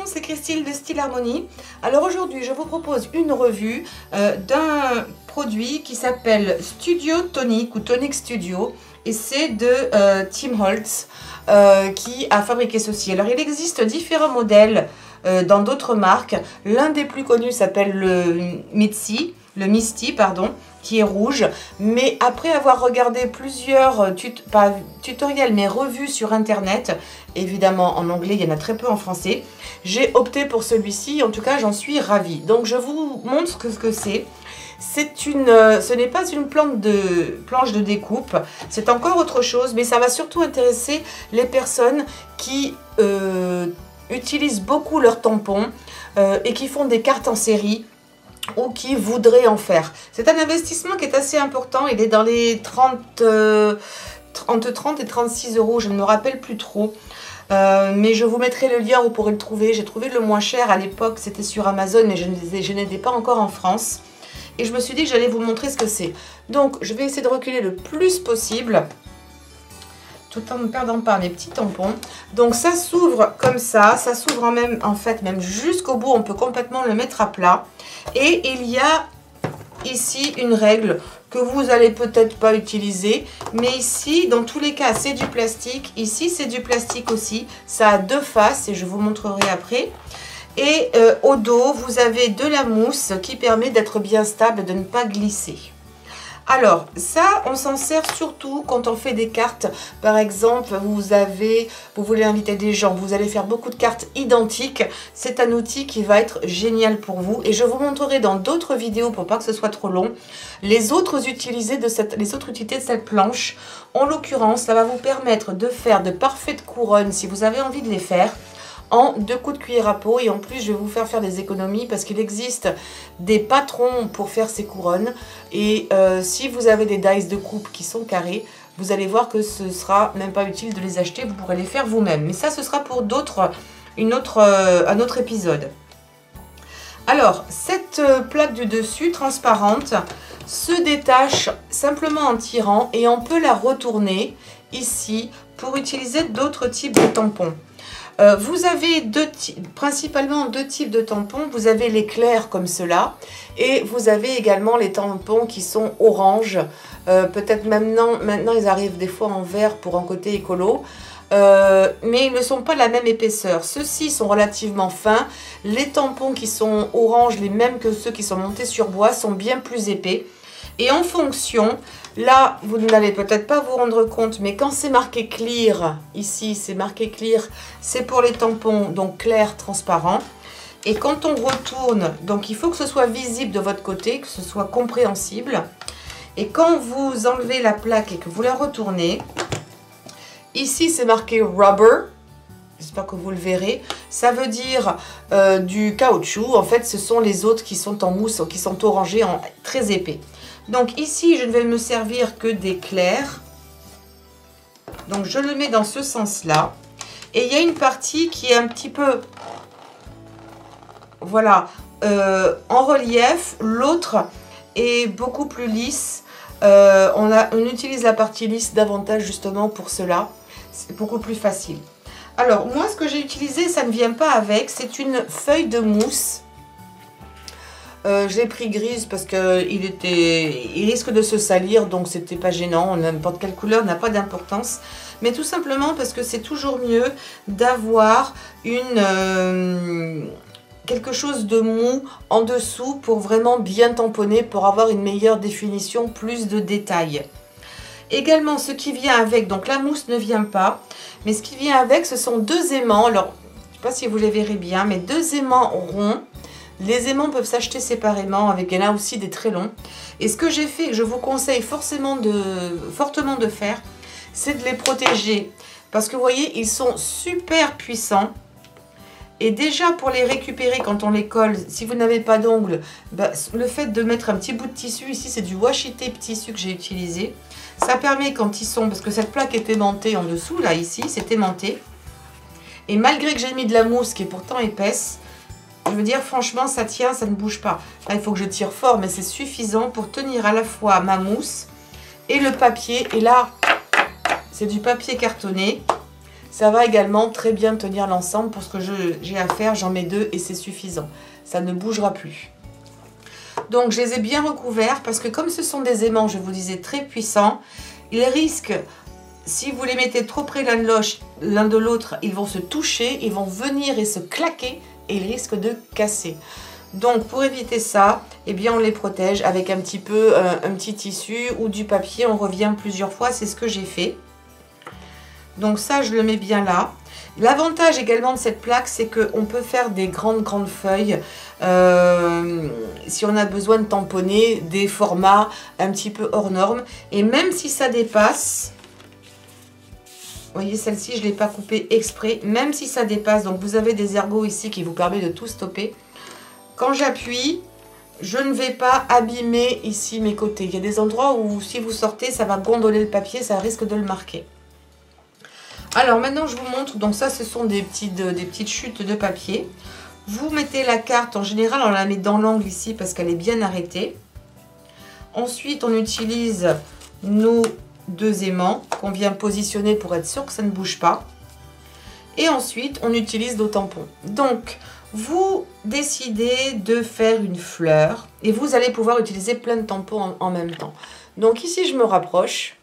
c'est Christine de Style Harmonie. Alors aujourd'hui, je vous propose une revue d'un produit qui s'appelle Studio Tonic ou Tonic Studio. Et c'est de Tim Holtz qui a fabriqué ceci. Alors il existe différents modèles dans d'autres marques. L'un des plus connus s'appelle le Misty, pardon, qui est rouge. Mais après avoir regardé plusieurs tutoriels, mais revues sur internet, évidemment en anglais, il y en a très peu en français, j'ai opté pour celui-ci. En tout cas, j'en suis ravie. Donc je vous montre ce que c'est. Ce n'est pas une planche de découpe, c'est encore autre chose, mais ça va surtout intéresser les personnes qui utilisent beaucoup leurs tampons et qui font des cartes en série ou qui voudraient en faire. C'est un investissement qui est assez important, il est dans les entre 30 et 36 euros, je ne me rappelle plus trop. Mais je vous mettrai le lien, vous pourrez le trouver. J'ai trouvé le moins cher à l'époque, c'était sur Amazon, mais je n'étais pas encore en France. Et je me suis dit que j'allais vous montrer ce que c'est. Donc, je vais essayer de reculer le plus possible, tout en ne perdant pas mes petits tampons. Donc, ça s'ouvre comme ça. Ça s'ouvre même jusqu'au bout. On peut complètement le mettre à plat. Et il y a ici une règle que vous n'allez peut-être pas utiliser. Mais ici, dans tous les cas, c'est du plastique. Ici, c'est du plastique aussi. Ça a deux faces et je vous montrerai après. Et au dos, vous avez de la mousse qui permet d'être bien stable et de ne pas glisser. Alors, ça, on s'en sert surtout quand on fait des cartes. Par exemple, vous voulez inviter des gens, vous allez faire beaucoup de cartes identiques. C'est un outil qui va être génial pour vous. Et je vous montrerai dans d'autres vidéos, pour pas que ce soit trop long, les autres utilités de cette planche. En l'occurrence, ça va vous permettre de faire de parfaites couronnes si vous avez envie de les faire, en 2 coups de cuillère à peau. Et en plus je vais vous faire des économies parce qu'il existe des patrons pour faire ces couronnes et si vous avez des dies de coupe qui sont carrés, vous allez voir que ce sera même pas utile de les acheter, vous pourrez les faire vous-même, mais ça ce sera pour un autre épisode. Alors cette plaque du dessus transparente se détache simplement en tirant et on peut la retourner ici pour utiliser d'autres types de tampons. Vous avez principalement deux types de tampons. Vous avez les clairs comme cela et vous avez également les tampons qui sont orange. Peut-être maintenant ils arrivent des fois en vert pour un côté écolo. Mais ils ne sont pas de la même épaisseur. Ceux-ci sont relativement fins. Les tampons qui sont orange, les mêmes que ceux qui sont montés sur bois, sont bien plus épais. Et en fonction, là, vous n'allez peut-être pas vous rendre compte, mais quand c'est marqué clear, ici, c'est marqué clear, c'est pour les tampons, donc clair, transparent. Et quand on retourne, donc il faut que ce soit visible de votre côté, que ce soit compréhensible. Et quand vous enlevez la plaque et que vous la retournez, ici, c'est marqué rubber. J'espère que vous le verrez. Ça veut dire du caoutchouc. En fait, ce sont les autres qui sont en mousse, qui sont orangés, très épais. Donc ici, je ne vais me servir que des clairs. Donc je le mets dans ce sens-là. Et il y a une partie qui est un petit peu, voilà, en relief. L'autre est beaucoup plus lisse. On utilise la partie lisse davantage justement pour cela. C'est beaucoup plus facile. Alors moi, ce que j'ai utilisé, ça ne vient pas avec. C'est une feuille de mousse. J'ai pris grise parce qu'il risque de se salir, donc c'était pas gênant. N'importe quelle couleur n'a pas d'importance, mais tout simplement parce que c'est toujours mieux d'avoir quelque chose de mou en dessous pour vraiment bien tamponner, pour avoir une meilleure définition, plus de détails. Également, ce qui vient avec, donc la mousse ne vient pas, mais ce qui vient avec, ce sont 2 aimants. Alors, je ne sais pas si vous les verrez bien, mais 2 aimants ronds. Les aimants peuvent s'acheter séparément, il y en a aussi des très longs. Et ce que j'ai fait, que je vous conseille fortement de faire, c'est de les protéger. Parce que vous voyez, ils sont super puissants. Et déjà pour les récupérer quand on les colle, si vous n'avez pas d'ongles, le fait de mettre un petit bout de tissu, ici c'est du washi tape tissu que j'ai utilisé. Ça permet quand ils sont, parce que cette plaque est aimantée en dessous, là ici, c'est aimanté. Et malgré que j'ai mis de la mousse qui est pourtant épaisse, je veux dire, franchement, ça tient, ça ne bouge pas. Là, il faut que je tire fort, mais c'est suffisant pour tenir à la fois ma mousse et le papier. Et là, c'est du papier cartonné. Ça va également très bien tenir l'ensemble. Pour ce que j'ai à faire, j'en mets 2 et c'est suffisant. Ça ne bougera plus. Donc je les ai bien recouverts parce que comme ce sont des aimants, je vous disais, très puissants, ils risquent, si vous les mettez trop près l'un de l'autre, ils vont se toucher, ils vont venir et se claquer et ils risquent de casser. Donc pour éviter ça, eh bien on les protège avec un petit tissu ou du papier. On revient plusieurs fois, c'est ce que j'ai fait. Donc ça, je le mets bien là. L'avantage également de cette plaque, c'est qu'on peut faire des grandes feuilles si on a besoin de tamponner des formats un petit peu hors normes. Et même si ça dépasse, vous voyez celle-ci, je ne l'ai pas coupée exprès, même si ça dépasse, donc vous avez des ergots ici qui vous permettent de tout stopper. Quand j'appuie, je ne vais pas abîmer ici mes côtés. Il y a des endroits où si vous sortez, ça va gondoler le papier, ça risque de le marquer. Alors maintenant je vous montre, donc ça ce sont des petites chutes de papier. Vous mettez la carte, en général on la met dans l'angle ici parce qu'elle est bien arrêtée. Ensuite on utilise nos 2 aimants qu'on vient positionner pour être sûr que ça ne bouge pas. Et ensuite on utilise nos tampons. Donc vous décidez de faire une fleur et vous allez pouvoir utiliser plein de tampons en même temps. Donc ici je me rapproche.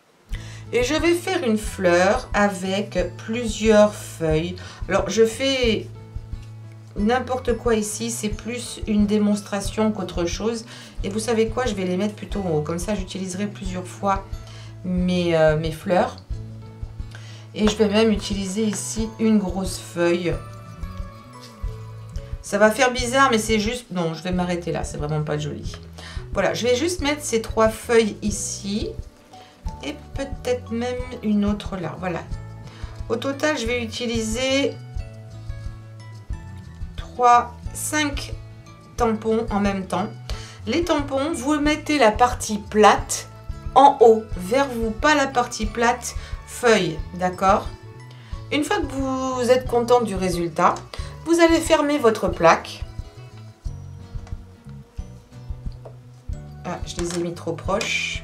Et je vais faire une fleur avec plusieurs feuilles. Alors, je fais n'importe quoi ici. C'est plus une démonstration qu'autre chose. Et vous savez quoi? Je vais les mettre plutôt en haut. Comme ça, j'utiliserai plusieurs fois mes fleurs. Et je vais même utiliser ici une grosse feuille. Ça va faire bizarre, mais c'est juste... Non, je vais m'arrêter là. C'est vraiment pas joli. Voilà, je vais juste mettre ces 3 feuilles ici. Et peut-être même une autre là, voilà. Au total, je vais utiliser 5 tampons en même temps. Les tampons, vous mettez la partie plate en haut, vers vous, pas la partie plate feuille, d'accord? Une fois que vous êtes content du résultat, vous allez fermer votre plaque. Ah, je les ai mis trop proches.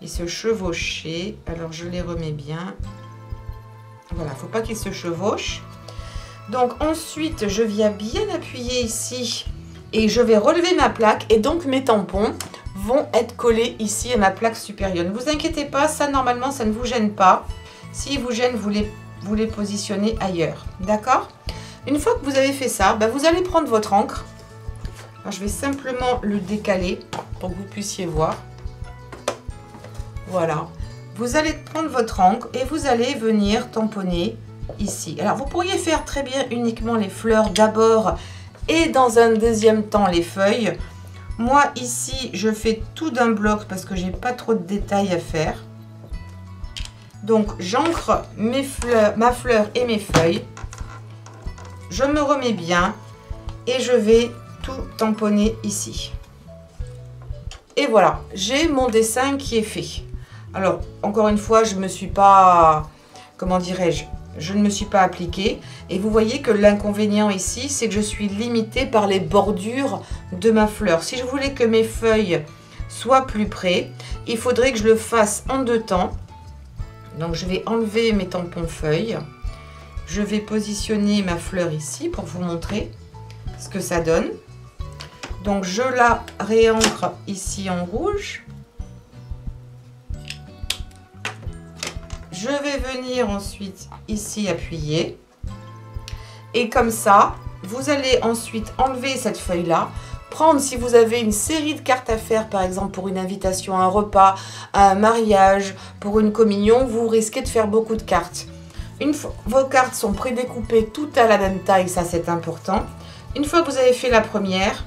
Ils se chevauchaient, alors je les remets bien. Voilà, il ne faut pas qu'ils se chevauchent. Donc ensuite, je viens bien appuyer ici et je vais relever ma plaque et donc mes tampons vont être collés ici à ma plaque supérieure. Ne vous inquiétez pas, ça normalement, ça ne vous gêne pas. S'il vous gêne, vous les positionnez ailleurs, d'accord? Une fois que vous avez fait ça, ben vous allez prendre votre encre. Alors, je vais simplement le décaler pour que vous puissiez voir. Voilà, vous allez prendre votre encre et vous allez venir tamponner ici. Alors, vous pourriez faire très bien uniquement les fleurs d'abord et dans un deuxième temps les feuilles. Moi, ici, je fais tout d'un bloc parce que j'ai pas trop de détails à faire. Donc, j'ancre ma fleur et mes feuilles. Je me remets bien et je vais tout tamponner ici. Et voilà, j'ai mon dessin qui est fait. Alors, encore une fois, je ne me suis pas, comment dirais-je, je ne me suis pas appliquée. Et vous voyez que l'inconvénient ici, c'est que je suis limitée par les bordures de ma fleur. Si je voulais que mes feuilles soient plus près, il faudrait que je le fasse en 2 temps. Donc, je vais enlever mes tampons feuilles. Je vais positionner ma fleur ici pour vous montrer ce que ça donne. Donc, je la réancre ici en rouge. Je vais venir ensuite ici appuyer. Et comme ça, vous allez ensuite enlever cette feuille-là. Prendre, si vous avez une série de cartes à faire, par exemple pour une invitation à un repas, à un mariage, pour une communion, vous risquez de faire beaucoup de cartes. Une fois vos cartes sont prédécoupées toutes à la même taille, ça c'est important. Une fois que vous avez fait la première,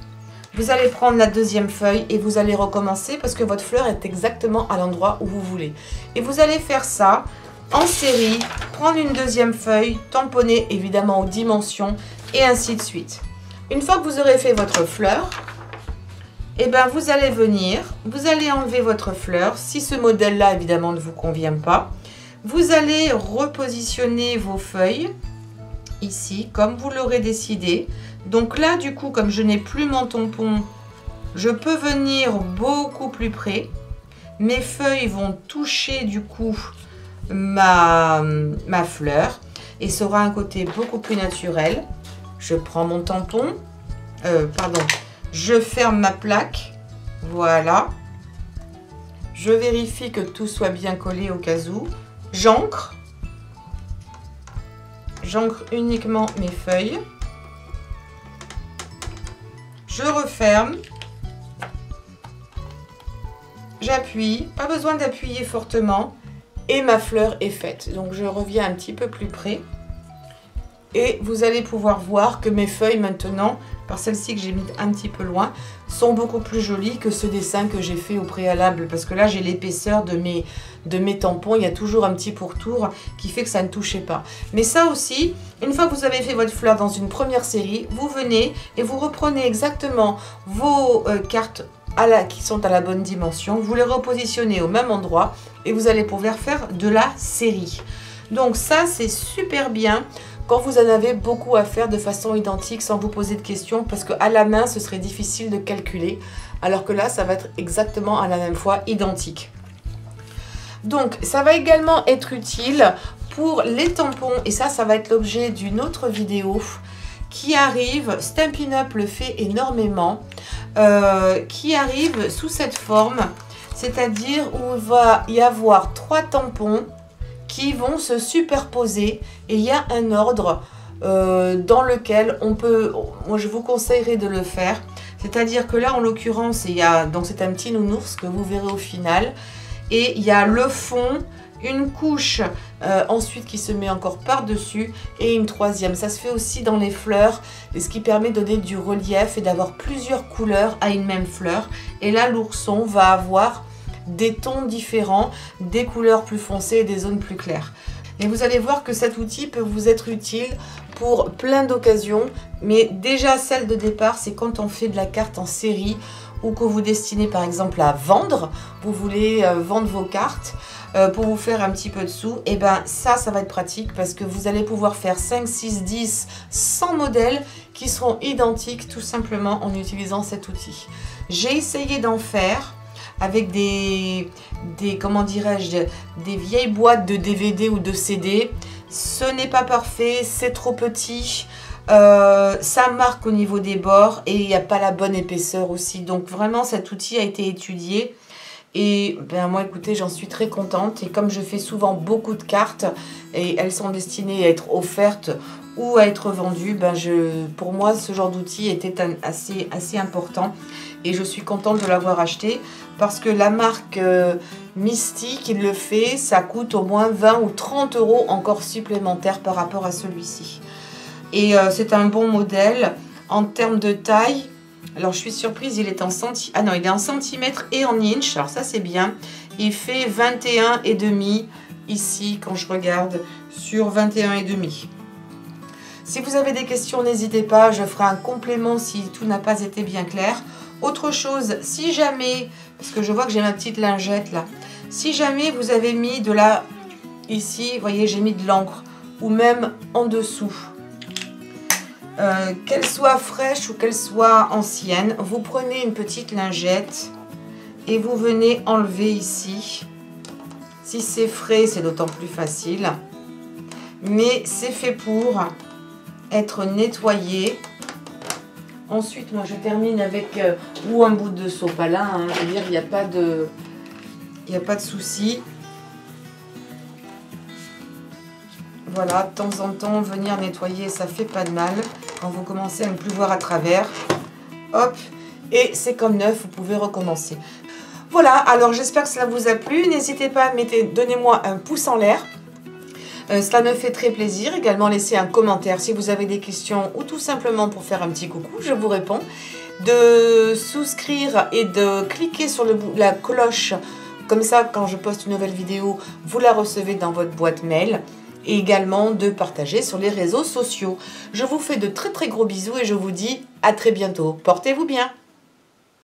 vous allez prendre la deuxième feuille et vous allez recommencer parce que votre fleur est exactement à l'endroit où vous voulez. Et vous allez faire ça en série, prendre une deuxième feuille, tamponner évidemment aux dimensions et ainsi de suite. Une fois que vous aurez fait votre fleur, et ben vous allez venir, vous allez enlever votre fleur. Si ce modèle-là évidemment ne vous convient pas, vous allez repositionner vos feuilles ici comme vous l'aurez décidé. Donc là du coup, comme je n'ai plus mon tampon, je peux venir beaucoup plus près. Mes feuilles vont toucher du coup ma fleur et ça aura un côté beaucoup plus naturel. Je prends mon tampon, je ferme ma plaque, voilà. Je vérifie que tout soit bien collé au cas où. J'ancre uniquement mes feuilles. Je referme. J'appuie, pas besoin d'appuyer fortement. Et ma fleur est faite. Donc je reviens un petit peu plus près. Et vous allez pouvoir voir que mes feuilles maintenant, par celles-ci que j'ai mis un petit peu loin, sont beaucoup plus jolies que ce dessin que j'ai fait au préalable. Parce que là, j'ai l'épaisseur de mes tampons. Il y a toujours un petit pourtour qui fait que ça ne touchait pas. Mais ça aussi, une fois que vous avez fait votre fleur dans une première série, vous venez et vous reprenez exactement vos cartes qui sont à la bonne dimension. Vous les repositionnez au même endroit et vous allez pouvoir faire de la série. Donc ça, c'est super bien quand vous en avez beaucoup à faire de façon identique sans vous poser de questions, parce qu'à la main, ce serait difficile de calculer, alors que là, ça va être exactement à la même fois identique. Donc, ça va également être utile pour les tampons, et ça va être l'objet d'une autre vidéo qui arrive, Stampin' Up le fait énormément, qui arrive sous cette forme, c'est-à-dire où il va y avoir 3 tampons qui vont se superposer et il y a un ordre dans lequel on peut, moi je vous conseillerais de le faire, c'est-à-dire que là en l'occurrence donc c'est un petit nounours que vous verrez au final, et il y a le fond, une couche ensuite qui se met encore par-dessus et une troisième. Ça se fait aussi dans les fleurs, et ce qui permet de donner du relief et d'avoir plusieurs couleurs à une même fleur. Et là l'ourson va avoir des tons différents, des couleurs plus foncées et des zones plus claires. Et vous allez voir que cet outil peut vous être utile pour plein d'occasions, mais déjà celle de départ, c'est quand on fait de la carte en série ou que vous destinez par exemple à vendre, vous voulez vendre vos cartes pour vous faire un petit peu de sous, et ben ça va être pratique parce que vous allez pouvoir faire 5, 6, 10, 100 modèles qui seront identiques tout simplement en utilisant cet outil. J'ai essayé d'en faire avec des comment dirais-je, des vieilles boîtes de DVD ou de CD. Ce n'est pas parfait, c'est trop petit, ça marque au niveau des bords et il n'y a pas la bonne épaisseur aussi. Donc vraiment cet outil a été étudié et ben moi écoutez, j'en suis très contente, et comme je fais souvent beaucoup de cartes et elles sont destinées à être offertes ou à être vendues, ben pour moi ce genre d'outil était assez important et je suis contente de l'avoir acheté parce que la marque Misty qui le fait, ça coûte au moins 20 ou 30 € encore supplémentaires par rapport à celui-ci. Et c'est un bon modèle en termes de taille. Alors je suis surprise, il est en centimètres. Ah non, il est en centimètres et en inch. Alors ça c'est bien. Il fait 21,5 ici quand je regarde sur 21,5. Si vous avez des questions, n'hésitez pas, je ferai un complément si tout n'a pas été bien clair. Autre chose, si jamais, parce que je vois que j'ai ma petite lingette là, si jamais vous avez mis de la, ici, vous voyez, j'ai mis de l'encre, ou même en dessous, qu'elle soit fraîche ou qu'elle soit ancienne, vous prenez une petite lingette et vous venez enlever ici. Si c'est frais, c'est d'autant plus facile, mais c'est fait pour être nettoyé. Ensuite, moi je termine avec ou un bout de sopalin, hein, je veux dire, il n'y a pas de souci. Voilà, de temps en temps, venir nettoyer, ça fait pas de mal. Quand vous commencez à ne plus voir à travers, hop, et c'est comme neuf, vous pouvez recommencer. Voilà, alors j'espère que cela vous a plu. N'hésitez pas à donnez-moi un pouce en l'air. Cela me fait très plaisir. Également, laissez un commentaire si vous avez des questions ou tout simplement pour faire un petit coucou, je vous réponds. De souscrire et de cliquer sur la cloche, comme ça quand je poste une nouvelle vidéo, vous la recevez dans votre boîte mail. Et également de partager sur les réseaux sociaux. Je vous fais de très très gros bisous et je vous dis à très bientôt. Portez-vous bien.